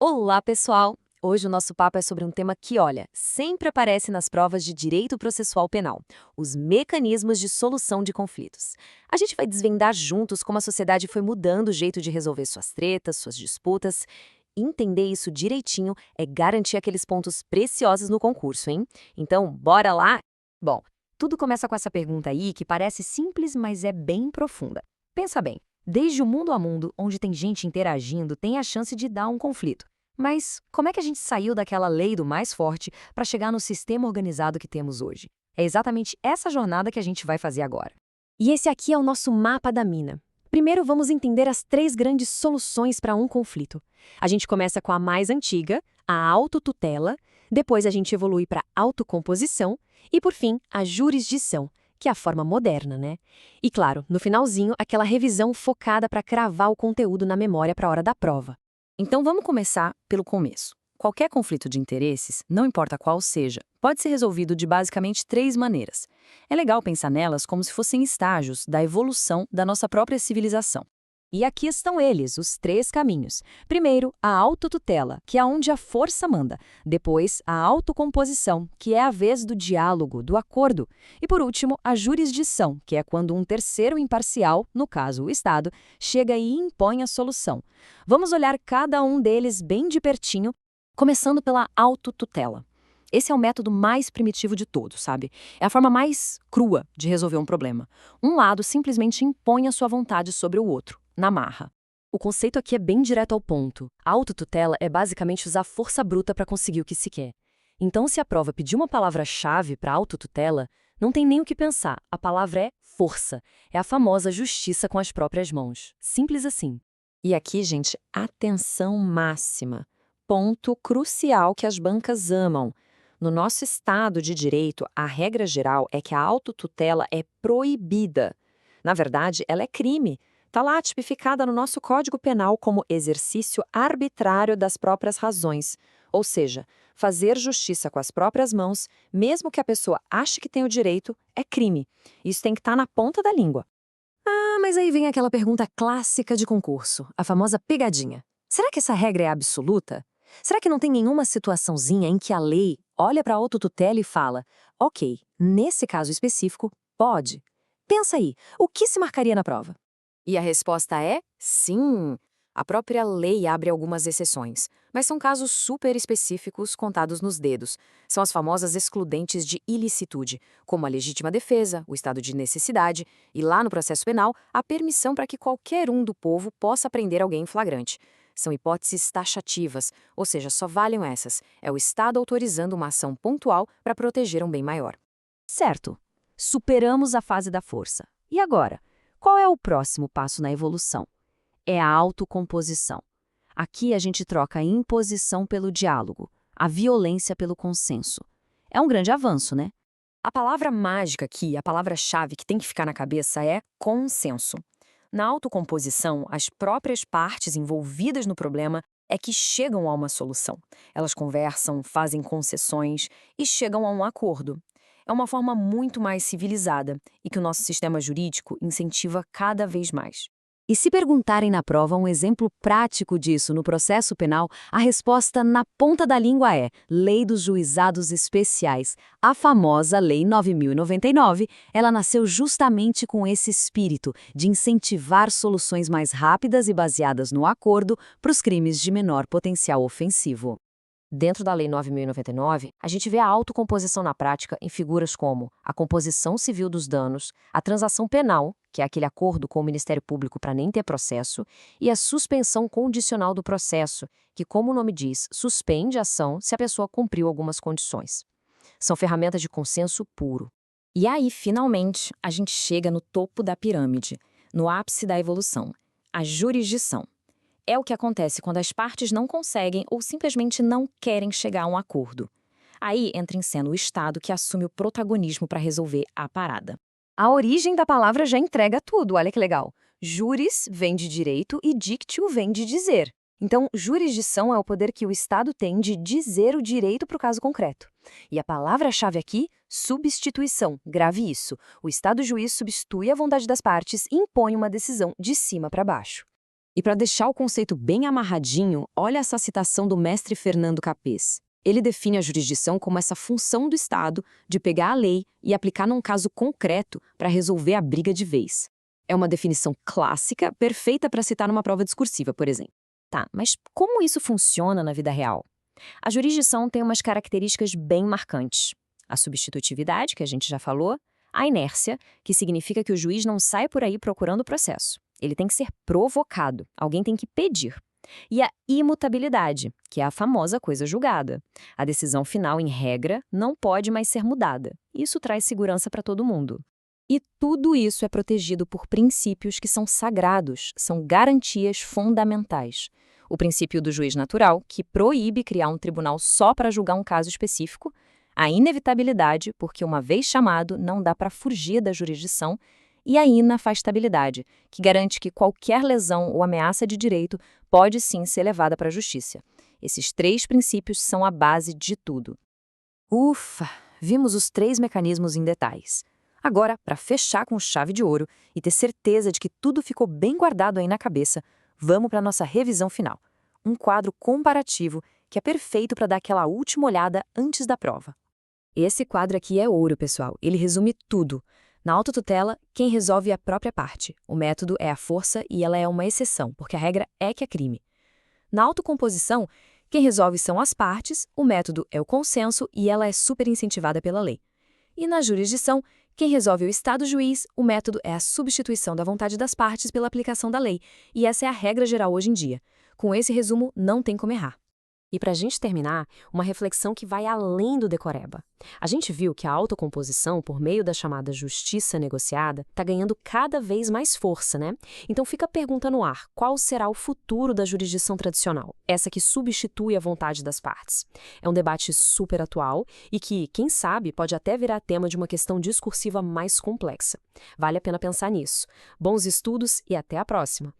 Olá, pessoal! Hoje o nosso papo é sobre um tema que, olha, sempre aparece nas provas de direito processual penal: os mecanismos de solução de conflitos. A gente vai desvendar juntos como a sociedade foi mudando o jeito de resolver suas tretas, suas disputas. Entender isso direitinho é garantir aqueles pontos preciosos no concurso, hein? Então, bora lá? Bom, tudo começa com essa pergunta aí que parece simples, mas é bem profunda. Pensa bem. Desde o mundo a mundo, onde tem gente interagindo, tem a chance de dar um conflito. Mas como é que a gente saiu daquela lei do mais forte para chegar no sistema organizado que temos hoje? É exatamente essa jornada que a gente vai fazer agora. E esse aqui é o nosso mapa da mina. Primeiro, vamos entender as três grandes soluções para um conflito. A gente começa com a mais antiga, a autotutela, depois a gente evolui para a autocomposição e, por fim, a jurisdição, que é a forma moderna, né? E claro, no finalzinho, aquela revisão focada para cravar o conteúdo na memória para a hora da prova. Então vamos começar pelo começo. Qualquer conflito de interesses, não importa qual seja, pode ser resolvido de basicamente três maneiras. É legal pensar nelas como se fossem estágios da evolução da nossa própria civilização. E aqui estão eles, os três caminhos. Primeiro, a autotutela, que é onde a força manda. Depois, a autocomposição, que é a vez do diálogo, do acordo. E por último, a jurisdição, que é quando um terceiro imparcial, no caso o Estado, chega e impõe a solução. Vamos olhar cada um deles bem de pertinho, começando pela autotutela. Esse é o método mais primitivo de todos, sabe? É a forma mais crua de resolver um problema. Um lado simplesmente impõe a sua vontade sobre o outro, na marra. O conceito aqui é bem direto ao ponto. A autotutela é basicamente usar força bruta para conseguir o que se quer. Então, se a prova pedir uma palavra-chave para autotutela, não tem nem o que pensar. A palavra é força. É a famosa justiça com as próprias mãos. Simples assim. E aqui, gente, atenção máxima. Ponto crucial que as bancas amam. No nosso Estado de Direito, a regra geral é que a autotutela é proibida. Na verdade, ela é crime. Está lá tipificada no nosso Código Penal como exercício arbitrário das próprias razões. Ou seja, fazer justiça com as próprias mãos, mesmo que a pessoa ache que tem o direito, é crime. Isso tem que estar na ponta da língua. Ah, mas aí vem aquela pergunta clássica de concurso, a famosa pegadinha. Será que essa regra é absoluta? Será que não tem nenhuma situaçãozinha em que a lei olha para a autotutela e fala: ok, nesse caso específico, pode? Pensa aí, o que se marcaria na prova? E a resposta é sim. A própria lei abre algumas exceções, mas são casos super específicos contados nos dedos. São as famosas excludentes de ilicitude, como a legítima defesa, o estado de necessidade e, lá no processo penal, a permissão para que qualquer um do povo possa prender alguém em flagrante. São hipóteses taxativas, ou seja, só valem essas. É o Estado autorizando uma ação pontual para proteger um bem maior. Certo. Superamos a fase da força. E agora? Qual é o próximo passo na evolução? É a autocomposição. Aqui a gente troca a imposição pelo diálogo, a violência pelo consenso. É um grande avanço, né? A palavra mágica aqui, a palavra-chave que tem que ficar na cabeça é consenso. Na autocomposição, as próprias partes envolvidas no problema é que chegam a uma solução. Elas conversam, fazem concessões e chegam a um acordo. É uma forma muito mais civilizada e que o nosso sistema jurídico incentiva cada vez mais. E se perguntarem na prova um exemplo prático disso no processo penal, a resposta na ponta da língua é Lei dos Juizados Especiais. A famosa Lei 9.099, ela nasceu justamente com esse espírito de incentivar soluções mais rápidas e baseadas no acordo para os crimes de menor potencial ofensivo. Dentro da Lei 9.099, a gente vê a autocomposição na prática em figuras como a composição civil dos danos, a transação penal, que é aquele acordo com o Ministério Público para nem ter processo, e a suspensão condicional do processo, que, como o nome diz, suspende a ação se a pessoa cumpriu algumas condições. São ferramentas de consenso puro. E aí, finalmente, a gente chega no topo da pirâmide, no ápice da evolução, a jurisdição. É o que acontece quando as partes não conseguem ou simplesmente não querem chegar a um acordo. Aí entra em cena o Estado que assume o protagonismo para resolver a parada. A origem da palavra já entrega tudo, olha que legal. Juris vem de direito e dictio vem de dizer. Então, jurisdição é o poder que o Estado tem de dizer o direito para o caso concreto. E a palavra-chave aqui, substituição. Grave isso. O Estado juiz substitui a vontade das partes e impõe uma decisão de cima para baixo. E para deixar o conceito bem amarradinho, olha essa citação do mestre Fernando Capês. Ele define a jurisdição como essa função do Estado de pegar a lei e aplicar num caso concreto para resolver a briga de vez. É uma definição clássica, perfeita para citar numa prova discursiva, por exemplo. Tá, mas como isso funciona na vida real? A jurisdição tem umas características bem marcantes. A substitutividade, que a gente já falou, a inércia, que significa que o juiz não sai por aí procurando o processo. Ele tem que ser provocado, alguém tem que pedir. E a imutabilidade, que é a famosa coisa julgada. A decisão final, em regra, não pode mais ser mudada. Isso traz segurança para todo mundo. E tudo isso é protegido por princípios que são sagrados, são garantias fundamentais. O princípio do juiz natural, que proíbe criar um tribunal só para julgar um caso específico, a inevitabilidade, porque uma vez chamado não dá para fugir da jurisdição, e a inafastabilidade, que garante que qualquer lesão ou ameaça de direito pode sim ser levada para a justiça. Esses 3 princípios são a base de tudo. Ufa! Vimos os 3 mecanismos em detalhes. Agora, para fechar com chave de ouro e ter certeza de que tudo ficou bem guardado aí na cabeça, vamos para a nossa revisão final. Um quadro comparativo que é perfeito para dar aquela última olhada antes da prova. Esse quadro aqui é ouro, pessoal. Ele resume tudo. Na autotutela, quem resolve é a própria parte. O método é a força e ela é uma exceção, porque a regra é que é crime. Na autocomposição, quem resolve são as partes, o método é o consenso e ela é super incentivada pela lei. E na jurisdição, quem resolve é o Estado juiz, o método é a substituição da vontade das partes pela aplicação da lei. E essa é a regra geral hoje em dia. Com esse resumo, não tem como errar. E para a gente terminar, uma reflexão que vai além do decoreba. A gente viu que a autocomposição, por meio da chamada justiça negociada, está ganhando cada vez mais força, né? Então fica a pergunta no ar, qual será o futuro da jurisdição tradicional? Essa que substitui a vontade das partes. É um debate super atual e que, quem sabe, pode até virar tema de uma questão discursiva mais complexa. Vale a pena pensar nisso. Bons estudos e até a próxima!